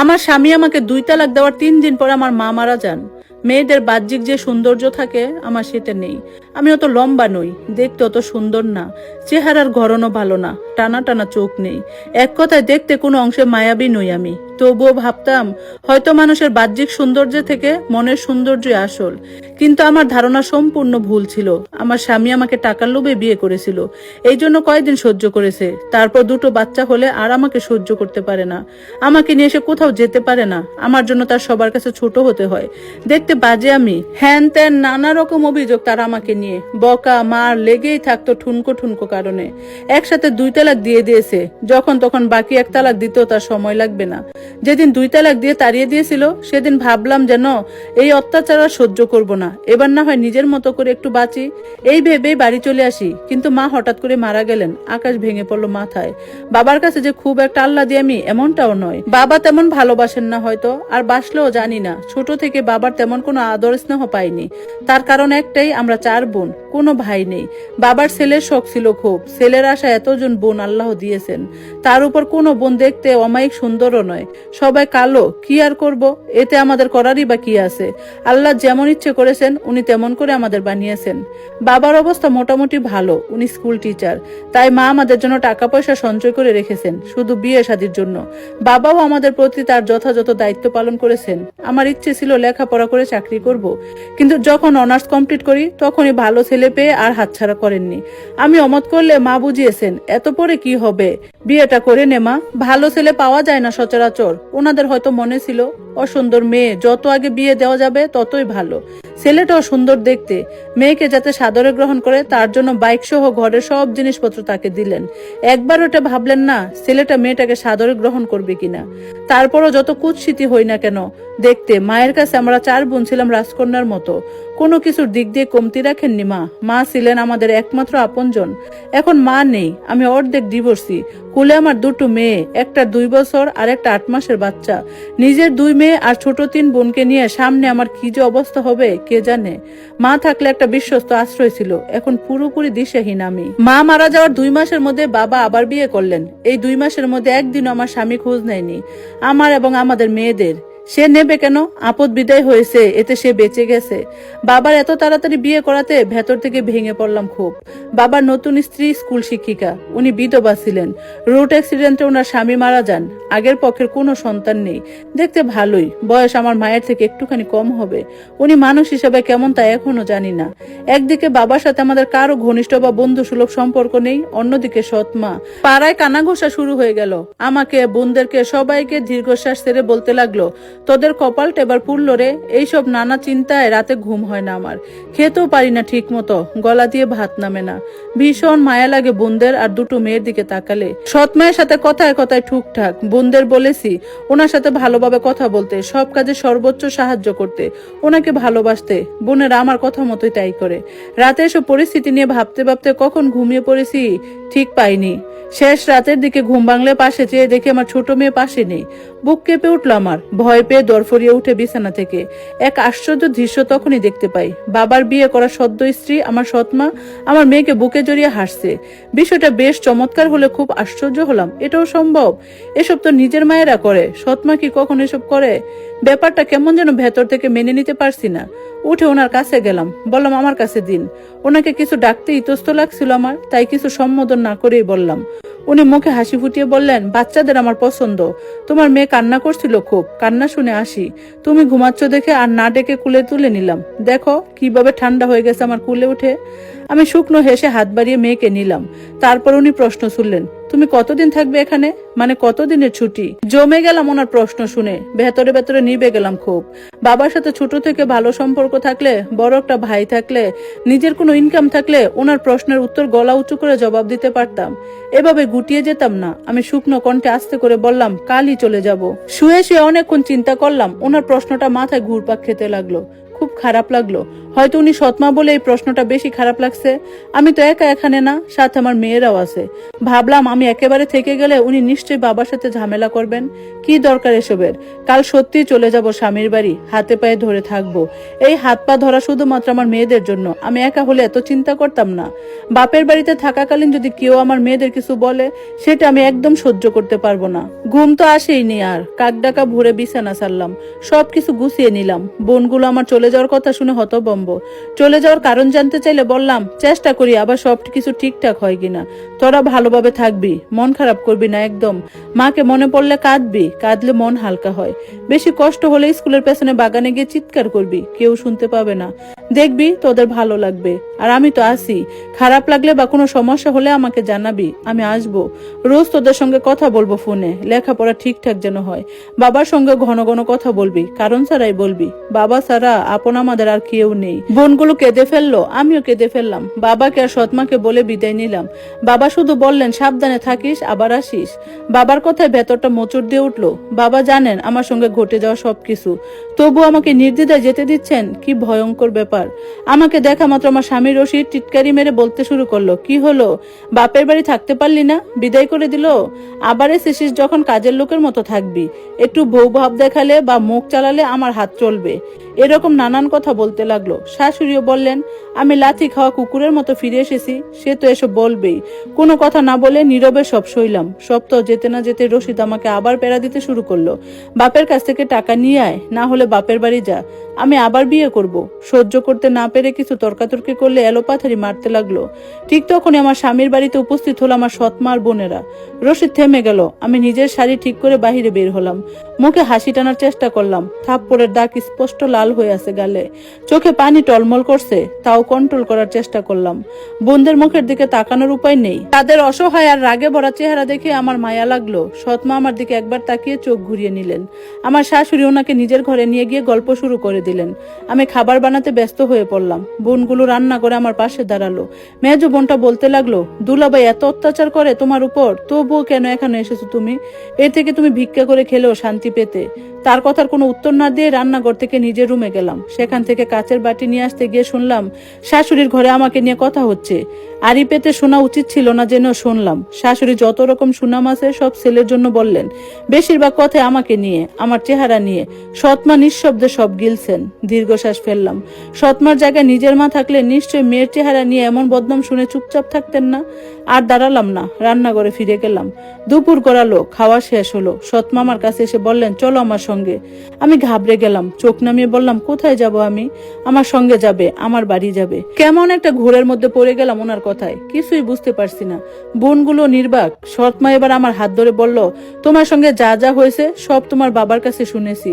আমার স্বামী আমাকে 2 তালাক দেওয়ার 3 দিন পর আমার মা মারা যান। মেয়েদের বাহ্যিক যে সৌন্দর্য থাকে আমার সেটা নেই। আমি অত লম্বা নই, দেখতে অত সুন্দর না, চেহারার গড়নও ভালো না, টানা টানা চোখ নেই। এক কথায় দেখতে কোনো অংশে মায়াবী নই আমি। তবুও ভাবতাম হয়তো মানুষের বাহ্যিক সৌন্দর্য থেকে মনের সৌন্দর্যই আসল। কিন্তু আমার ধারণা সম্পূর্ণ ভুল ছিল। আমার স্বামী আমাকে টাকার লোভে বিয়ে করেছিল, এই জন্য কয়েকদিন সহ্য করেছে। তারপর 2টো বাচ্চা হলে আর আমাকে সহ্য করতে পারে না, আমাকে নিয়ে এসে কোথাও যেতে পারে না। আমার জন্য তার সবার কাছে ছোট হতে হয়, দেখতে বাজে আমি, হ্যান ত্যান নানা রকম অভিযোগ তার আমাকে নিয়ে। বকা মার লেগেই থাকতো ঠুনকো ঠুনকো কারণে। একসাথে 2 তালাক দিয়ে দিয়েছে, যখন তখন বাকি 1 তালাক দিতেও তার সময় লাগবে না। যেদিন 2 তালাক দিয়ে তাড়িয়ে দিয়েছিল সেদিন ভাবলাম যেন এই অত্যাচার আর সহ্য করব না, এবার না হয় নিজের মতো করে একটু বাঁচি, এই ভেবেই বাড়ি চলে আসি। কিন্তু মা হঠাৎ করে মারা গেলেন, আকাশ ভেঙে পড়লো মাথায়। বাবার কাছে যে খুব একটা আহ্লাদি আমি এমনটাও নয়। বাবা তেমন ভালোবাসেন না হয়তো, আর বাসলেও জানি না। ছোট থেকে বাবার তেমন কোনো আদর স্নেহ পাইনি। তার কারণ একটাই, আমরা 4 বোন, কোনো ভাই নেই। বাবার ছেলের শখ ছিল খুব, ছেলের আশা এতজন বোন আল্লাহ দিয়েছেন। তার উপর কোনো বোন দেখতে অমায়িক সুন্দরও নয়, সবাই কালো। কি আর করব, এতে আমাদের করারই বা কি আছে? আল্লাহ যেমন ইচ্ছে করেছেন উনি তেমন করে আমাদের বানিয়েছেন। বাবার অবস্থা মোটামুটি ভালো, উনি স্কুল টিচার, তাই মা আমাদের জন্য টাকা পয়সা সঞ্চয় করে রেখেছেন শুধু বিয়ে শাদীর জন্য। বাবাও আমাদের প্রতি তার যথাযথ দায়িত্ব পালন করেছেন। আমার ইচ্ছে ছিল লেখাপড়া করে চাকরি করব, কিন্তু যখন অনার্স কমপ্লিট করি তখনই ভালো ছেলে পেয়ে আর হাতছাড়া করেননি। আমি অমত করলে মা বুঝিয়েছেন, এত পরে কি হবে, বিয়েটা করে নে মা, ভালো ছেলে পাওয়া যায় না সচরাচর। ওনাদের হয়তো মনে ছিল অসুন্দর মেয়ে যত আগে বিয়ে দেওয়া যাবে ততই ভালো। ছেলেটাও সুন্দর দেখতে, মেয়েকে যাতে সাদরে গ্রহণ করে তার জন্য বাইক সহ ঘরের সব জিনিসপত্র তাকে দিলেন। একবার ওটা ভাবলেন না ছেলেটা মেয়েটাকে সাদরে গ্রহণ করবে কিনা? তারপরও যত কুৎসিতি হই না কেন দেখতে, মায়ের কাছে আমরা 4 বোন ছিলাম রাজকন্যার মতো। কোনো কিছুর দিক দিয়ে কমতি রাখেননি মা। মা ছিলেন আমাদের একমাত্র আপনজন। এখন মা নেই, আমি অর্ধেক ডিভোর্সি। কুলে আমার 2টো মেয়ে, একটা 2 বছর আর একটা 8 মাসের বাচ্চা। নিজের 2 মেয়ে আর ছোট 3 বোনকে নিয়ে সামনে আমার কি যে অবস্থা হবে কে জানে। মা থাকলে একটা বিশ্বস্ত আশ্রয় ছিল, এখন পুরোপুরি দিশেহীন আমি। মা মারা যাওয়ার 2 মাসের মধ্যে বাবা আবার বিয়ে করলেন। এই 2 মাসের মধ্যে একদিনও আমার স্বামী খোঁজ নেয়নি আমার এবং আমাদের মেয়েদের। সে নেবে কেন? আপদ বিদায় হয়েছে, এতে সে বেঁচে গেছে। বাবার এত তাড়াতাড়ি বিয়ে করাতে ভেতর থেকে ভেঙে পড়লাম খুব। বাবার নতুন স্ত্রী স্কুল শিক্ষিকা, উনি বিধবা ছিলেন। রোড অ্যাক্সিডেন্টে ওনার স্বামী মারা যান। আগের পক্ষের কোনো সন্তান নেই, দেখতে ভালোই, বয়স আমার মায়ের থেকে একটুখানি কম হবে। উনি মানুষ হিসেবে কেমন তা এখনো জানি না। একদিকে বাবার সাথে আমাদের কারো ঘনিষ্ঠ বা বন্ধু সুলভ সম্পর্ক নেই, অন্যদিকে সৎ মা। পাড়ায় কানাঘোষা শুরু হয়ে গেল। আমাকে, বোনদেরকে, সবাইকে দীর্ঘশ্বাস ছেড়ে বলতে লাগলো, তোদের কপালটা এবার পুড়ল রে। এইসব নানা চিন্তায় রাতে ঘুম হয় না আমার, খেতেও পারি না ঠিক মতো, গলা দিয়ে ভাত নামে না। ভীষণ মায়া লাগে বোনদের আর 2টো মেয়ের দিকে তাকালে। সৎ মায়ের সাথে কথায় কথায় ঠুকঠাক। বোনদের বলেছি ওনার সাথে ভালোভাবে কথা বলতে, সব কাজে সর্বোচ্চ সাহায্য করতে, ওনাকে ভালোবাসতে। বোনেরা আমার কথা মতোই তাই করে। রাতে এসব পরিস্থিতি নিয়ে ভাবতে ভাবতে কখন ঘুমিয়ে পড়েছি ঠিক পাইনি। শেষ রাতের দিকে ঘুম ভাঙলে পাশে চেয়ে দেখি আমার ছোট মেয়ে পাশে নেই। বুক কেঁপে উঠল আমার, ভয় পেয়ে দরফরিয়ে উঠে বিছানা থেকে। এক আশ্চর্য দৃশ্য তখনই দেখতে পাই, বাবার বিয়ে করা সদ্য স্ত্রী আমার সৎমা আমার মেয়েকে বুকে জড়িয়ে হাসছে। বিষয়টা বেশ চমৎকার হলে খুব আশ্চর্য হলাম, এটাও সম্ভব? এসব তো নিজের মায়েরা করে, সৎমা কি কখন এসব করে? ব্যাপারটা কেমন যেন ভেতর থেকে মেনে নিতে পারছি না। উঠে ওনার কাছে গেলাম, বললাম আমার কাছে দিন। ওনাকে কিছু ডাকতে ইতস্ত লাগছিল আমার, তাই কিছু সম্বোধন না করেই বললাম। উনি মুখে হাসি ফুটিয়ে বললেন, বাচ্চাদের আমার পছন্দ। তোমার মেয়ে কান্না করছিল খুব, কান্না শুনে আসি। তুমি ঘুমাচ্ছ দেখে আর না ডেকে কুলে তুলে নিলাম। দেখো কিভাবে ঠান্ডা হয়ে গেছে আমার কুলে উঠে। আমি শুকনো হেসে হাত বাড়িয়ে মেয়েকে নিলাম। তারপর উনি প্রশ্ন শুনলেন, তুমি কতদিন থাকবে এখানে, মানে কতদিনের ছুটি? জমে গেলাম ওনার প্রশ্ন শুনে, ভেতরে ভেতরে নিবে গেলাম খুব। বাবার সাথে ছোট থেকে ভালো সম্পর্ক থাকলে, বড় একটা ভাই থাকলে, নিজের কোনো ইনকাম থাকলে ওনার প্রশ্নের উত্তর গলা উঁচু করে জবাব দিতে পারতাম, এভাবে গুটিয়ে যেতাম না। আমি শুকনো কণ্ঠে আস্তে করে বললাম, কালই চলে যাব। শুয়ে শুয়ে অনেকক্ষণ চিন্তা করলাম। ওনার প্রশ্নটা মাথায় ঘুরপাক খেতে লাগলো, খুব খারাপ লাগলো। হয়তো উনি সৎমা বলে এই প্রশ্নটা বেশি খারাপ লাগছে। আমি তো একা এখানে না, সাথে আমার মেয়েরাও আছে। ভাবলাম আমি একেবারে থেকে গেলে উনি নিশ্চয়ই বাবার সাথে ঝামেলা করবেন। কি দরকার এসবের? কাল সত্যিই চলে যাব স্বামীর বাড়ি, হাতে পায়ে ধরে থাকবো। এই হাত পা ধরা শুধুমাত্র আমার মেয়েদের জন্য। আমি একা হলে এত চিন্তা করতাম না। বাপের বাড়িতে থাকাকালীন যদি কেউ আমার মেয়েদের কিছু বলে, সেটা আমি একদম সহ্য করতে পারবো না। ঘুম তো আসেইনি আর। কাক ডাকা ভোরে বিছানা ছাড়লাম, সবকিছু গুছিয়ে নিলাম। বোনগুলো আমার চলে যাওয়ার কথা শুনে হতভম্ব। চলে যাওয়ার কারণ জানতে চাইলে বললাম, চেষ্টা করি আবার সবকিছু ঠিকঠাক হয় কিনা। তোরা ভালোভাবে থাকবি, মন খারাপ করবি না একদম। মাকে মনে পড়লে কাঁদবি, কাঁদলে মন হালকা হয়। বেশি কষ্ট হলে স্কুলের পেছনে বাগানে গিয়ে চিৎকার করবি, কেউ শুনতে পাবে না। দেখবি তোদের ভালো লাগবে। আর আমি তো আছি, খারাপ লাগলে বা কোনো সমস্যা হলে আমাকে জানাবি, আমি আসবো। রোজ তোদের সঙ্গে কথা বলবো ফোনে, লেখাপড়া ঠিকঠাক যেন হয়। বাবার সঙ্গে ঘন ঘন কথা বলবি, কারণ ছাড়াই বলবি। বাবা ছাড়া আপন আমাদের আর কেউ নেই। বোনগুলো কেঁদে ফেললো, আমিও কেঁদে ফেললাম। বাবাকে আর সৎমাকে বলে বিদায় নিলাম। বাবা শুধু বললেন, সাবধানে থাকিস, আবার আসিস। বাবার কথায় ভেতরটা মোচড় দিয়ে উঠলো। বাবা জানেন আমার সঙ্গে ঘটে যাওয়া সবকিছু, তবু আমাকে নির্দ্বিধায় যেতে দিচ্ছেন। কি ভয়ঙ্কর ব্যাপার! আমাকে দেখা মাত্র আমার স্বামী রশিদ টিটকারি মেরে বলতে শুরু করলো, কি হলো, বাপের বাড়ি থাকতে পারলি না, বিদায় করে দিল? আবার এসেছিস যখন কাজের লোকের মতো থাকবি, একটু বউ ভাব দেখালে বা মুখ চালালে আমার হাত চলবে। এরকম নানান কথা বলতে লাগলো। শাশুড়িও বললেন, আমি লাথি খাওয়া কুকুরের মতো ফিরে এসেছি, সে তো এসব বলবেই। কোনো কথা না বলে নীরবে সব সইলাম। সপ্তাহ যেতে না যেতে রশিদ আমাকে আবার পেড়া দিতে শুরু করলো। বাপের কাছ থেকে টাকা নিয়ে আয়, না হলে বাপের বাড়ি যা, আমি আবার বিয়ে করব। সহ্য করতে না পেরে কিছু তর্কাতর্কি করলে এলোপাথারি মারতে লাগলো। ঠিক তখনই আমার স্বামীর বাড়িতে উপস্থিত হলো আমার সৎমা আর বোনেরা। রশিদ থেমে গেল। আমি নিজের শাড়ি ঠিক করে বাহিরে বের হলাম। মুখে হাসি টানার চেষ্টা করলাম। থাপ্পড়ের দাগ স্পষ্ট লাল হয়ে আছে গালে, চোখে পানি টলমল করছে, তাও কন্ট্রোল করার চেষ্টা করলাম। বোনদের মুখের দিকে তাকানোর উপায় নেই। তাদের অসহায় আর রাগে ভরা চেহারা দেখে আমার মায়া লাগলো। সৎমা আমার দিকে একবার তাকিয়ে চোখ ঘুরিয়ে নিলেন। আমার শাশুড়ি ওনাকে নিজের ঘরে নিয়ে গিয়ে গল্প শুরু করে দিলেন। আমি খাবার বানাতে ব্যস্ত হয়ে পড়লাম। বোনগুলো রান্না করে আমার পাশে দাঁড়ালো। মেজো বোনটা বলতে লাগলো, দুলাভাই এত অত্যাচার করে তোমার উপর, তবুও কেন এখানে এসেছো তুমি? এর থেকে তুমি ভিক্ষা করে খেলেও শান্তি পেতে। তার কথার কোনো উত্তর না দিয়ে রান্নাঘর থেকে নিজের রুমে গেলাম। সেখান থেকে কাচের বাটি নিয়ে আসতে গিয়ে শুনলাম শাশুড়ির ঘরে আমাকে নিয়ে কথা হচ্ছে। আড়ি পেতে শোনা উচিত ছিল না, যেন শুনলাম। শাশুড়ি যত রকম সুনাম আছে সব ছেলের জন্য বললেন, বেশিরভাগ কথাই আমাকে নিয়ে, আমার চেহারা নিয়ে। সৎমা নিঃশব্দে সব গিলছেন। দীর্ঘশ্বাস ফেললাম। সৎমার জায়গায় নিজের মা থাকলে নিশ্চয়ই মেয়ের চেহারা নিয়ে এমন বদনাম শুনে চুপচাপ থাকতেন না। আর দাঁড়ালাম না, রান্নাঘরে ফিরে গেলাম। দুপুর গড়ালো, খাওয়া শেষ হলো। সৎমা আমার কাছে এসে বললেন, চলো আমার সঙ্গে। আমি ঘাবড়ে গেলাম, চোখ নামিয়ে বললাম, কোথায় যাব আমি? আমার সঙ্গে যাবে, আমার বাড়ি যাবে। কেমন একটা ঘোরের মধ্যে পড়ে গেলাম ওনার কথায়, কিছুই বুঝতে পারছি না। বোনগুলো নির্বাক। সৎমা এবার আমার হাত ধরে বলল, তোমার সঙ্গে যা যা হয়েছে সব তোমার বাবার কাছে শুনেছি।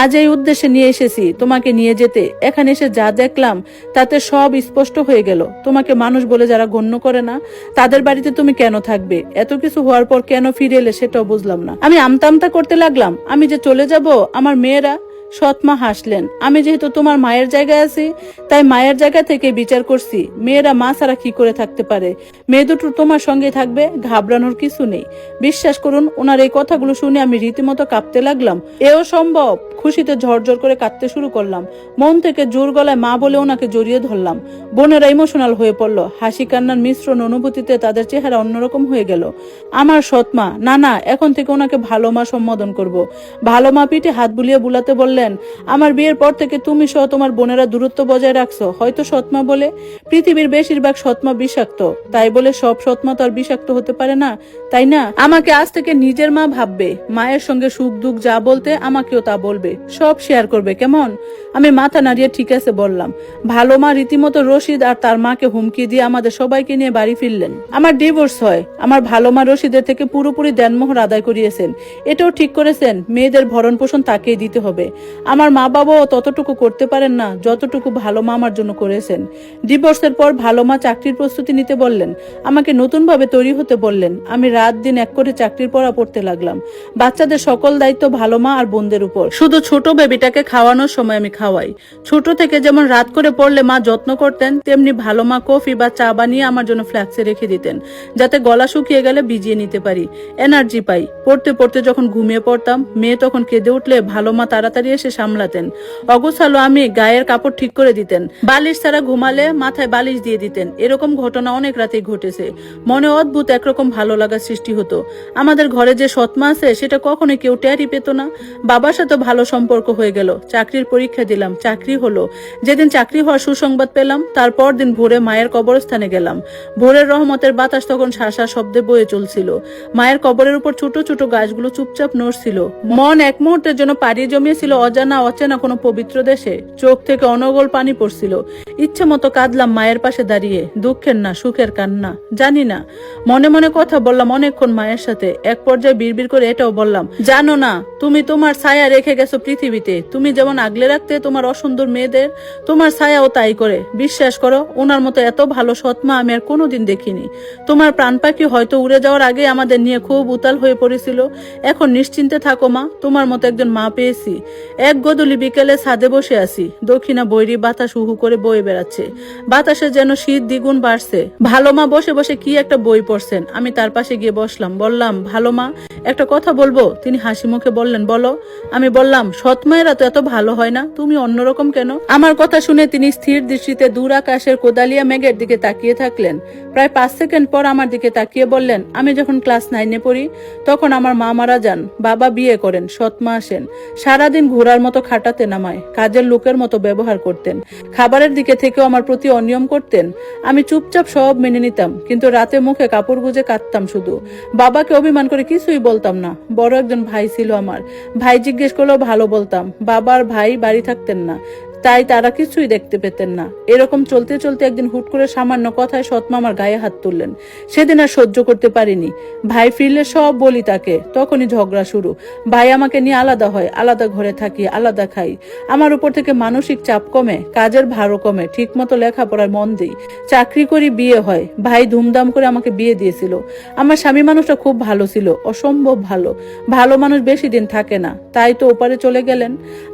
আজ এই উদ্দেশ্যে নিয়ে এসেছি তোমাকে নিয়ে যেতে। এখানে এসে যা দেখলাম তাতে সব স্পষ্ট হয়ে গেল। তোমাকে মানুষ বলে যারা গণ্য করে না, তাদের বাড়িতে তুমি কেন থাকবে? এত কিছু হওয়ার পর কেন ফিরে এলে সেটাও বুঝলাম না। আমি আমতা আমতা করতে লাগলাম, আমি যে চলে যাব, আমার মেয়েরা। সৎমা হাসলেন, আমি যেহেতু তোমার মায়ের জায়গায় আছি, তাই মায়ের জায়গা থেকে বিচার করছি। মেয়েরা মা ছাড়া কি করে থাকতে পারে? মেয়ে দুটো তোমার সঙ্গে থাকবে, ঘাবড়ানোর কিছু নেই। বিশ্বাস করুন, ওনার এই কথাগুলো শুনে আমি রীতিমতো কাঁপতে লাগলাম। এও সম্ভব? খুশিতে ঝরঝর করে কাঁদতে শুরু করলাম। মন থেকে জোর গলায় মা বলে ওনাকে জড়িয়ে ধরলাম। বোনেরা ইমোশনাল হয়ে পড়লো। হাসি কান্নার মিশ্রণ অনুভূতিতে তাদের চেহারা অন্যরকম হয়ে গেল। আমার সৎমা, না না, এখন থেকে ওনাকে ভালো মা সম্বোধন করব। ভালো মা পিঠে হাত বুলিয়ে বুলাতে বললেন, আমার বিয়ের পর থেকে তুমি সহ তোমার বোনেরা দূরত্ব বজায় রাখছো, হয়তো সৎমা বলে। পৃথিবীর বেশিরভাগ সৎমা বিষাক্ত, তাই বলে সব সৎমা তো আর বিষাক্ত হতে পারে না, তাই না? আমাকে আজ থেকে নিজের মা ভাববে। মায়ের সঙ্গে সুখ দুঃখ যা বলতে আমাকেও তা বলবে, সব শেয়ার করবে, কেমন? আমি মাথা নাড়িয়ে ঠিক আছে বললাম। ভালো মা রীতিমতো রশিদ আর তার মাকে হুমকি দিয়ে আমাদের সবাইকে নিয়ে বাড়ি ফিরলেন। আমার ডিভোর্স হয়। আমার ভালো মা রশিদের থেকে পুরোপুরি দেনমোহর আদায় করিয়েছেন। এটাও ঠিক করেছেন মেয়েদের ভরণ পোষণ তাকেই দিতে হবে। আমার মা বাবাও ততটুকু করতে পারেন না যতটুকু ভালো মা আমার জন্য করেছেন। ডিভোর্সের পর ভালো মা চাকরির প্রস্তুতি নিতে বললেন, আমাকে নতুন ভাবে তৈরি হতে বললেন। আমি রাত দিন এক করে চাকরির পড়া পড়তে লাগলাম। বাচ্চাদের সকল দায়িত্ব ভালো মা আর বোনদের উপর। শুধু ছোট বেবিটাকে খাওয়ানোর সময় আমি খাওয়াই। ছোট থেকে যেমন রাত করে পড়লে মা যত্ন করতেন, তেমনি ভালো মা কফি বা চা বানিয়ে আমার জন্য ফ্ল্যাক্সে রেখে দিতেন, যাতে গলা শুকিয়ে গেলে ভিজিয়ে নিতে পারি, এনার্জি পাই। পড়তে পড়তে যখন ঘুমিয়ে পড়তাম, মেয়ে তখন কেঁদে উঠলে ভালো মা তাড়াতাড়ি এসে সামলাতেন। অগোছালো আমি গায়ের কাপড় ঠিক করে দিতেন, বালিশ ছাড়া ঘুমালে মাথায় বালিশ দিয়ে দিতেন। এরকম ঘটনা অনেক রাতেই ঘটেছে। মনে অদ্ভুত একরকম ভালো লাগা সৃষ্টি হতো। আমাদের ঘরে যে সৎমা আছে সেটা কখনোই কেউ টেরই পেত না। বাবার সাথে ভালো সম্পর্ক হয়ে গেল, চাকরির পরীক্ষা দিলাম, চাকরি হলো। যেদিন চাকরি হওয়ার সুসংবাদ পেলাম, তারপর দিন ভোরে মায়ের কবরস্থানে গেলাম। ভোরের রহমতের বাতাস তখন শাঁসা শব্দে বয়ে চলছিল। মায়ের কবরের উপর ছোট ছোট গাছগুলো চুপচাপ নড়ছিল। মন এক মুহূর্তের জন্য পাড়ি জমিয়েছিল অজানা অচেনা কোনো পবিত্র দেশে। চোখ থেকে অনর্গল পানি পড়ছিল। ইচ্ছে মতো কাঁদলাম মায়ের পাশে দাঁড়িয়ে, দুঃখের না সুখের কান্না জানি না। মনে মনে কথা বললাম অনেকক্ষণ মায়ের সাথে। এক পর্যায়ে বিড়বিড় করে এটাও বললাম, জানো না তুমি তোমার ছায়া রেখে গেছো পৃথিবীতে। তুমি যেমন আগলে রাখতে তোমার অসুন্দর মেয়েদের, তোমার ছায়াও তাই করে। বিশ্বাস করো, ওনার মতো এত ভালো সৎমা আমি আর কোনোদিন দেখিনি। তোমার প্রাণ পাখি হয়তো উড়ে যাওয়ার আগে আমাদের নিয়ে খুব উতাল হয়ে পড়েছিল। এখন নিশ্চিন্তে থাকো মা, তোমার মতো একজন মা পেয়েছি। এক গদুলি বিকেলে ছাদে বসে আছি, দক্ষিণা বৈরী বাতাস উহু করে বয়ে বেড়াচ্ছে। বাতাসে যেন শীত দ্বিগুণ বাড়ছে। ভালো মা বসে বসে কি একটা বই পড়ছেন। আমি তার পাশে গিয়ে বসলাম, বললাম, ভালো মা একটা কথা বলবো? তিনি হাসি মুখে বললেন, বলো। আমি বললাম, সৎ মায়েরা তো এত ভালো হয় না, তুমি অন্যরকম কেন? আমার কথা শুনে তিনি স্থির দৃষ্টিতে দূর আকাশের কোদালিয়া মেঘের দিকে তাকিয়ে থাকলেন। প্রায় 5 সেকেন্ড পর আমার দিকে তাকিয়ে বললেন, আমি যখন ক্লাস 9-এ পড়ি তখন আমার মা মারা যান, বাবা বিয়ে করেন, সৎমা আসেন। সারাদিন ঘোড়ার মতো খাটাতে নামায়, কাজের লোকের মতো ব্যবহার করতেন, খাবারের দিকে থেকেও আমার প্রতি অনিয়ম করতেন। আমি চুপচাপ সব মেনে নিতাম, কিন্তু রাতে মুখে কাপড় গুজে কাঁদতাম শুধু। বাবাকে অভিমান করে কিছুই বলতাম না। বড় একজন ভাই ছিল আমার, ভাই জিজ্ঞেস করলেও ভালো বলতাম। বাবার ভাই বাড়ি থাকতেন না, তাই তারা কিছুই দেখতে পেতেন না। এরকম চলতে চলতে একদিন হুট করে সামান্য কথায় সৎমা আমার গায়ে হাত তুললেন। সেদিন আর সহ্য করতে পারিনি। ভাই ফিরলে সব বলি তাকে, তখনই ঝগড়া শুরু। ভাই আমাকে নিয়ে আলাদা হয়, আলাদা ঘরে থাকি, আলাদা খাই। আমার উপর থেকে মানসিক চাপ কমে, কাজের ভারও কমে, ঠিক মতো লেখাপড়ায় মন দিই, চাকরি করি, বিয়ে হয়। ভাই ধুমধাম করে আমাকে বিয়ে দিয়েছিল। আমার স্বামী মানুষটা খুব ভালো ছিল, অসম্ভব ভালো। ভালো মানুষ বেশি দিন থাকে না, তাই তো ওপারে চলে গেলেন।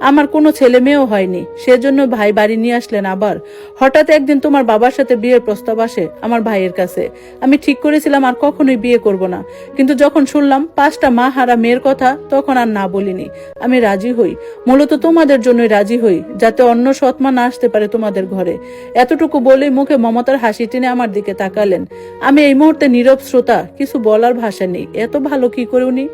আমার কোনো ছেলে মেয়েও হয়নি, সেজন্য ভাই বাড়ি নিয়ে আসলেন। আবার হঠাৎ একদিন তোমার বাবার সাথে বিয়ের প্রস্তাব আসে আমার ভাইয়ের কাছে। আমি ঠিক করেছিলাম আর কখনোই বিয়ে করব না, কিন্তু যখন শুনলাম 5টা মা হারা মেয়ের কথা, তখন আর না বলিনি। আমি রাজি হই, মূলত তোমাদের জন্যই রাজি হই, যাতে অন্য সৎমা না আসতে পারে তোমাদের ঘরে। এতটুকু বলেই মুখে মমতার হাসি টেনে আমার দিকে তাকালেন। আমি এই মুহূর্তে নীরব শ্রোতা, কিছু বলার ভাষা নেই। এত ভালো কি করে উনি?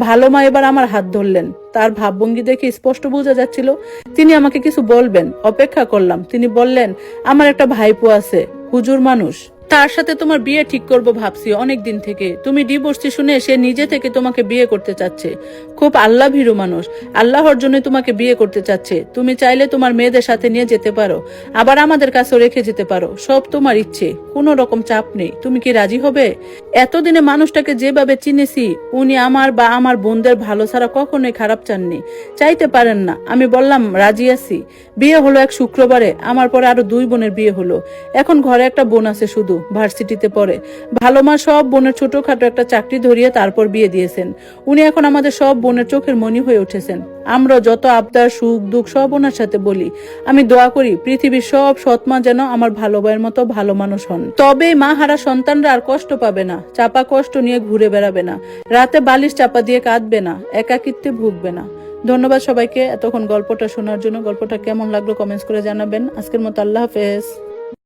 ভালো মা এবার আমার হাত ধরলেন। তার ভাবভঙ্গি দেখে স্পষ্ট বোঝা যাচ্ছিল তিনি আমাকে কিছু বলবেন। অপেক্ষা করলাম। তিনি বললেন, আমার একটা ভাইপো আছে, হুজুর মানুষ, তার সাথে তোমার বিয়ে ঠিক করব ভাবছি অনেক দিন থেকে। তুমি ডিভোর্সি শুনে সে নিজে থেকে তোমাকে বিয়ে করতে চাচ্ছে। খুব আল্লাহ ভীরু মানুষ, আল্লাহর জন্য তোমাকে বিয়ে করতে চাচ্ছে। তুমি চাইলে তোমার মেয়েদের সাথে নিয়ে যেতে পারো, আবার আমাদের কাছেও রেখে যেতে পারো। সব তোমার ইচ্ছে, কোনো রকম চাপ নেই। তুমি কি রাজি হবে? এতদিনে মানুষটাকে যেভাবে চিনেছি, উনি আমার বা আমার বোনদের ভালো ছাড়া কখনোই খারাপ চাননি, চাইতে পারেন না। আমি বললাম, রাজি আছি। বিয়ে হলো এক শুক্রবারে। আমার পরে আরো 2 বোনের বিয়ে হলো। এখন ঘরে একটা বোন আছে শুধু, ভার্সিটিতে পড়ে। ভালো মা সব বোনের ছোটখাটো একটা চাকরি ধরিয়ে তারপর বিয়ে দিয়েছেন। উনি এখন আমাদের সব বোনের চোখের মনি হয়ে উঠেছেন। আমরা যত আবদার সুখ দুঃখ সব ওনার সাথে বলি। আমি দোয়া করি পৃথিবীর সব সৎমা যেন আমার ভালো ভাইয়ের মতো ভালো মানুষ হন। তবে মা হারা সন্তানরা আর কষ্ট পাবে না, চাপা কষ্ট নিয়ে ঘুরে বেড়াবে না, রাতে বালিশ চাপা দিয়ে কাঁদবে না, একাকিত্বে ভুগবে না। ধন্যবাদ সবাইকে এতক্ষণ গল্পটা শোনার জন্য। গল্পটা কেমন লাগলো কমেন্টস করে জানাবেন। আজকের মতো আল্লাহ হাফেজ।